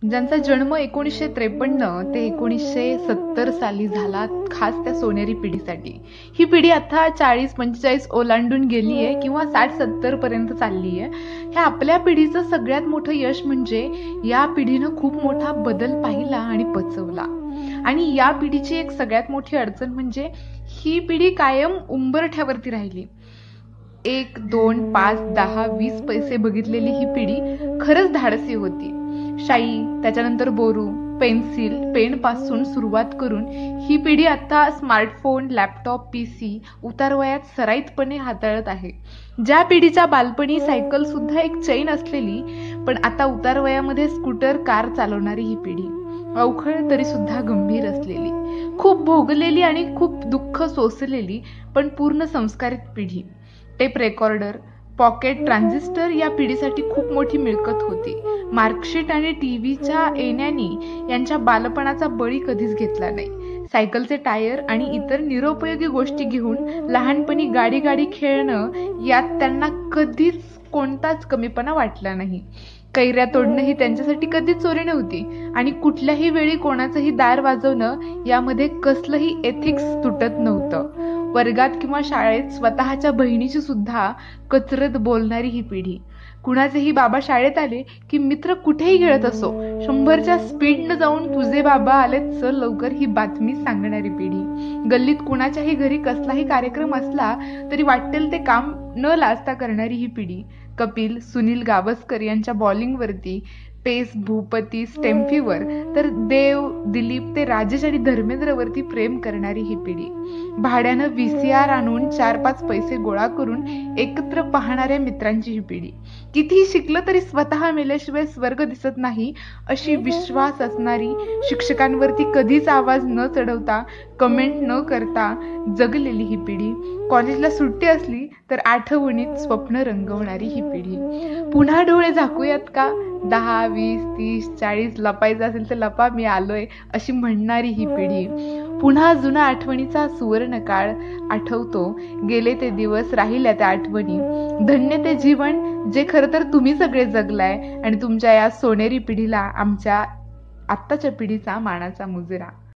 ज्यांचा जन्म 1953 ते 1970 साली झाला, खास त्या सोनेरी पिढीसाठी. ही पिढी आता 40-45 ओलांडून गेली आहे किंवा 60-70 पर्यंत चालली आहे. ह्या आपल्या पिढीचं सगळ्यात मोठं यश म्हणजे या पिढीनं खूप मोठा बदल पाहिला आणि पचवला. आणि या पिढीची एक सगळ्यात मोठी अडचण म्हणजे ही पिढी कायम उंबरठ्यावरती राहिली. 1, 2, 5, 10, 20 पैसे बघितलेली ही पिढी खरंच धाडसी होती. शाई, त्याच्यानंतर बोरू, पेन्सिल, पेन पासून सुरुवात करून ही पिढी आता स्मार्टफोन, लॅपटॉप, पीसी उतारवयात सराईतपणे हाताळत आहे. ज्या पिढीच्या बालपणी सायकल सुद्धा एक चैन असलेली, पण आता उतारवयामध्ये स्कूटर, कार चालवणारी ही पिढी अवखळ तरी सुद्धा गंभीर असलेली, खूप भोगलेली आणि खूप दुःख सोसलेली पण पूर्ण संस्कारित पिढी. टेप रेकॉर्डर, पॉकेट, ट्रान्झिस्टर या पिढीसाठी खूप मोठी मिळकत होती. मार्कशीट आणि टीव्हीच्या येण्याने यांच्या बालपणाचा बळी कधीच घेतला नाही. सायकलचे टायर आणि इतर निरुपयोगी गोष्टी घेऊन लहानपणी गाडी खेळणं यात त्यांना कधीच कोणताच कमीपणा वाटला नाही. कैऱ्या तोडणं ही त्यांच्यासाठी कधीच चोरी नव्हती आणि कुठल्याही वेळी कोणाचंही दार वाजवणं यामध्ये कसलंही एथिक्स तुटत नव्हतं. वर्गात किंवा शाळेत स्वतःच्या बहिणीची सुद्धा कचरत बोलणारी ही पिढी. कुणाचेही बाबा शाळेत आले की मित्र कुठेही खेळत असो, 100च्या स्पीडनं जाऊन तुझे बाबा आलेत चल लवकर ही बातमी सांगणारी पिढी. गल्लीत कुणाच्याही घरी कसलाही कार्यक्रम असला तरी वाटेल ते काम न लाजता करणारी ही पिढी. कपिल, सुनील गावस्कर यांच्या बॉलिंगवरती, पेस, भूपती, स्टेम्फीवर, तर देव, दिलीप ते राजेश आणि धर्मेंद्रवरती प्रेम करणारी ही पिढी. भाड्यानं VCR आणून 4-5 पैसे गोळा करून एकत्र पाहणाऱ्या मित्रांची ही पिढी. कितीही शिकलं तरी स्वतः मेल्याशिवाय स्वर्ग दिसत नाही अशी विश्वास असणारी, शिक्षकांवरती कधीच आवाज न चढवता, कमेंट न करता जगलेली ही पिढी. कॉलेजला सुट्टी असली तर आठवणीत स्वप्न रंगवणारी ही पिढी. पुन्हा डोळे झाकूयात का? 10, 20, 30, 40 लपायचं असेल तर लपा, मी आलोय अशी म्हणणारी ही पिढी. पुन्हा जुना आठवणीचा सुवर्ण काळ आठवतो, गेले ते दिवस, राहिल्या त्या आठवणी. धन्य ते जीवन जे खरं तर तुम्ही सगळे जगलाय आणि तुमच्या या सोनेरी पिढीला आमच्या आत्ताच्या पिढीचा मानाचा मुजरा.